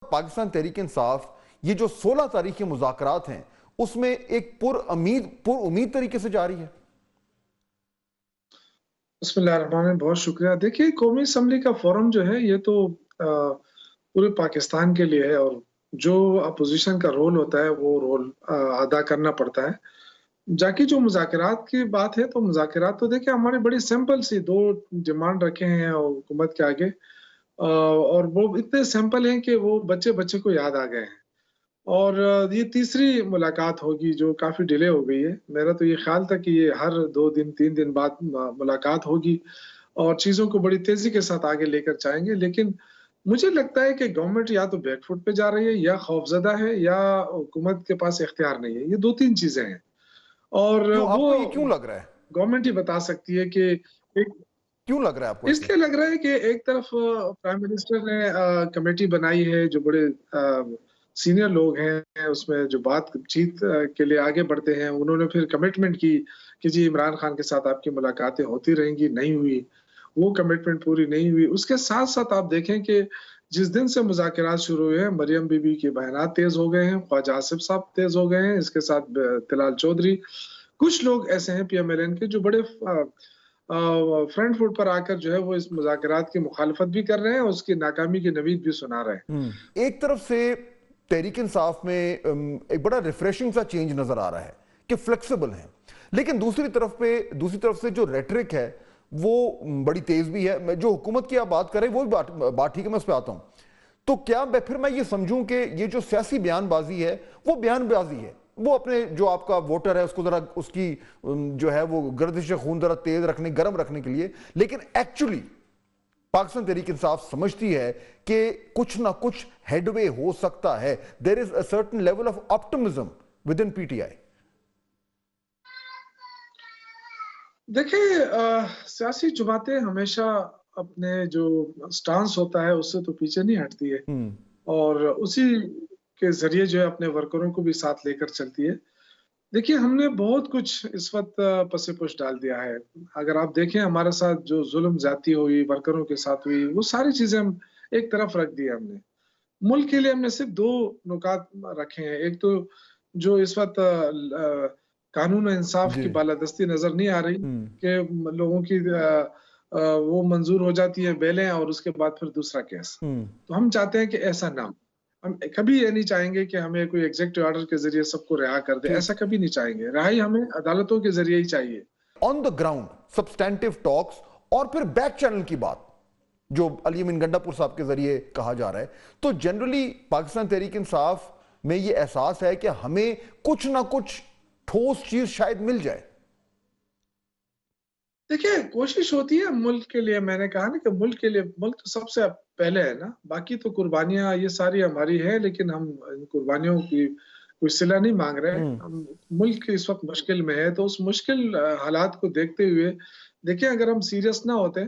پاکستان تحریک انصاف یہ جو 16 تاریخ کے مذاکرات ہیں اس میں ایک پر امید طریقے سے جاری ہے؟ بسم اللہ الرحمن الرحیم، بہت شکریہ۔ دیکھیے، قومی اسمبلی کا فورم جو ہے یہ تو پورے پاکستان کے لیے ہے، اور جو اپوزیشن کا رول ہوتا ہے وہ رول ادا کرنا پڑتا ہے۔ جاکہ جو مذاکرات کی بات ہے تو مذاکرات تو دیکھیں ہمارے بڑی سمپل سی 2 ڈیمانڈ رکھے ہیں حکومت کے آگے، اور وہ اتنے سمپل ہیں کہ وہ بچے کو یاد آ گئے ہیں۔ اور یہ تیسری ملاقات ہوگی جو کافی ڈیلے ہو گئی ہے۔ میرا تو یہ خیال تھا کہ یہ ہر 2 دن 3 دن بعد ملاقات ہوگی اور چیزوں کو بڑی تیزی کے ساتھ آگے لے کر جائیں گے، لیکن مجھے لگتا ہے کہ گورنمنٹ یا تو بیک فٹ پہ جا رہی ہے، یا خوفزدہ ہے، یا حکومت کے پاس اختیار نہیں ہے۔ یہ 2-3 چیزیں ہیں، اور وہ کیوں لگ رہا ہے؟ گورنمنٹ ہی بتا سکتی ہے کہ کیوں لگ رہا ہے آپ کو؟ اس لیے لگ رہا ہے کہ ایک طرف پرائم منسٹر نے کمیٹی بنائی ہے جو بڑے سینئر لوگ ہیں، اس میں جو بات چیت کے لیے آگے بڑھتے ہیں، انہوں نے پھر کمٹمنٹ کی کہ جی عمران خان کے ساتھ آپ کی ملاقاتیں ہوتی رہیں گی، نہیں ہوئی، وہ کمٹمنٹ پوری نہیں ہوئی۔ اس کے ساتھ ساتھ آپ دیکھیں کہ جس دن سے مذاکرات شروع ہوئے ہیں، مریم بی بی کے بیانات تیز ہو گئے ہیں، خواجہ آصف صاحب تیز ہو گئے ہیں، اس کے ساتھ طلال چودھری، کچھ لوگ ایسے ہیں پی ایم ایل این کے جو بڑے فرنٹ فٹ پر آ کر جو ہے وہ اس مذاکرات کی مخالفت بھی کر رہے ہیں اور اس کی ناکامی کی نوید بھی سنا رہے ہیں۔ ایک طرف سے تحریک انصاف میں ایک بڑا ریفریشنگ سا چینج نظر آ رہا ہے کہ فلیکسیبل ہیں، لیکن دوسری طرف سے جو ریٹرک ہے وہ بڑی تیز بھی ہے۔ جو حکومت کی آپ بات کریں وہ بھی بات ٹھیک ہے، میں اس پہ آتا ہوں۔ تو کیا پھر میں یہ سمجھوں کہ یہ جو سیاسی بیان بازی ہے وہ بیان بازی ہے، وہ اپنے جو آپ کا ووٹر ہے اس کو ذرا اس کی جو ہے وہ گردش خون ذرا تیز رکھنے، گرم رکھنے کے لیے، لیکن ایکچولی پاکستان تحریک انصاف سمجھتی ہے کہ کچھ نہ کچھ ہیڈ وے ہو سکتا ہے۔ there is a certain level of optimism within PTI۔ دیکھیں، سیاسی جماعتیں ہمیشہ اپنے جو سٹانس ہوتا ہے اس سے تو پیچھے نہیں ہٹتی ہے، اور اسی کے ذریعے جو ہے اپنے ورکروں کو بھی ساتھ لے کر چلتی ہے۔ دیکھیے، ہم نے بہت کچھ اس وقت پس پش ڈال دیا ہے۔ اگر آپ دیکھیں ہمارے ساتھ جو ظلم زیادتی ہوئی، ورکروں کے ساتھ ہوئی، وہ ساری چیزیں ہم ایک طرف رکھ دی ہم نے۔ ملک کے لیے ہم نے صرف 2 نکات رکھے ہیں۔ ایک تو جو اس وقت قانون و انصاف کی بالادستی نظر نہیں آ رہی کہ لوگوں کی وہ منظور ہو جاتی ہے بیلیں اور اس کے بعد پھر دوسرا کیس۔ تو ہم چاہتے ہیں کہ ایسا نہ ہو۔ ہم کبھی یہ نہیں چاہیں گے کہ ہمیں کوئی ایگزیکٹو آرڈر کے ذریعے سب کو رہا کر دے، ایسا کبھی نہیں چاہیں گے۔ رہائی ہمیں عدالتوں کے ذریعے ہی چاہیے۔ آن دا گراؤنڈ سبسٹینٹیو ٹاکس اور پھر بیک چینل کی بات جو علی امین گنڈا پور صاحب کے ذریعے کہا جا رہا ہے، تو جنرلی پاکستان تحریک انصاف میں یہ احساس ہے کہ ہمیں کچھ نہ کچھ ٹھوس چیز شاید مل جائے۔ دیکھیں، کوشش ہوتی ہے ملک کے لیے۔ میں نے کہا نا کہ ملک کے لیے، ملک تو سب سے پہلے ہے نا، باقی تو قربانیاں یہ ساری ہماری ہیں، لیکن ہم ان قربانیوں کی کوئی صلہ نہیں مانگ رہے۔ ملک اس وقت مشکل میں ہے، تو اس مشکل حالات کو دیکھتے ہوئے دیکھیں اگر ہم سیریس نہ ہوتے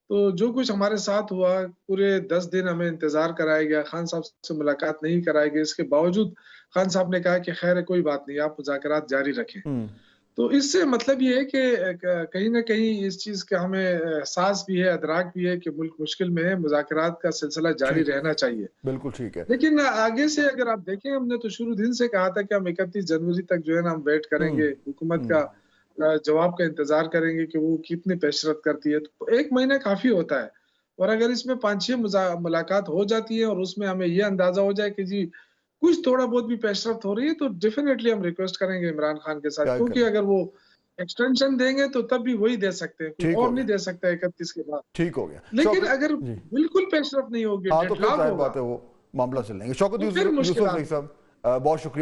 تو جو کچھ ہمارے ساتھ ہوا، پورے 10 دن ہمیں انتظار کرایا گیا، خان صاحب سے ملاقات نہیں کرائی گئی، اس کے باوجود خان صاحب نے کہا کہ خیر ہے کوئی بات نہیں، آپ مذاکرات جاری رکھیں۔ تو اس سے مطلب یہ ہے کہ کہیں نہ کہیں اس چیز کا ہمیں احساس بھی ہے، ادراک بھی ہے کہ ملک مشکل میں ہے، مذاکرات کا سلسلہ جاری رہنا چاہیے۔ بالکل ٹھیک ہے، لیکن آگے سے اگر آپ دیکھیں، ہم نے تو شروع دن سے کہا تھا کہ ہم 31 جنوری تک جو ہے نا ہم ویٹ کریں گے، حکومت کا جواب کا انتظار کریں گے کہ وہ کتنی پیش رفت کرتی ہے۔ تو 1 مہینہ کافی ہوتا ہے، اور اگر اس میں 5-6 ملاقات ہو جاتی ہے اور اس میں ہمیں یہ اندازہ ہو جائے کہ جی کچھ تھوڑا بہت بھی پیش رفت ہو رہی ہے، تو ڈیفینیٹلی ہم ریکویسٹ کریں گے عمران خان کے ساتھ، کیونکہ اگر وہ ایکسٹینشن دیں گے تو تب بھی وہی دے سکتے ہیں، کوئی اور نہیں دے سکتا 31 کے بعد۔ ٹھیک ہو گیا، لیکن اگر بالکل پیش رفت نہیں ہوگی، تو پھر ظاہر بات ہے وہ معاملہ چل لیں گے۔ شوکت یوسف صاحب بہت شکریہ۔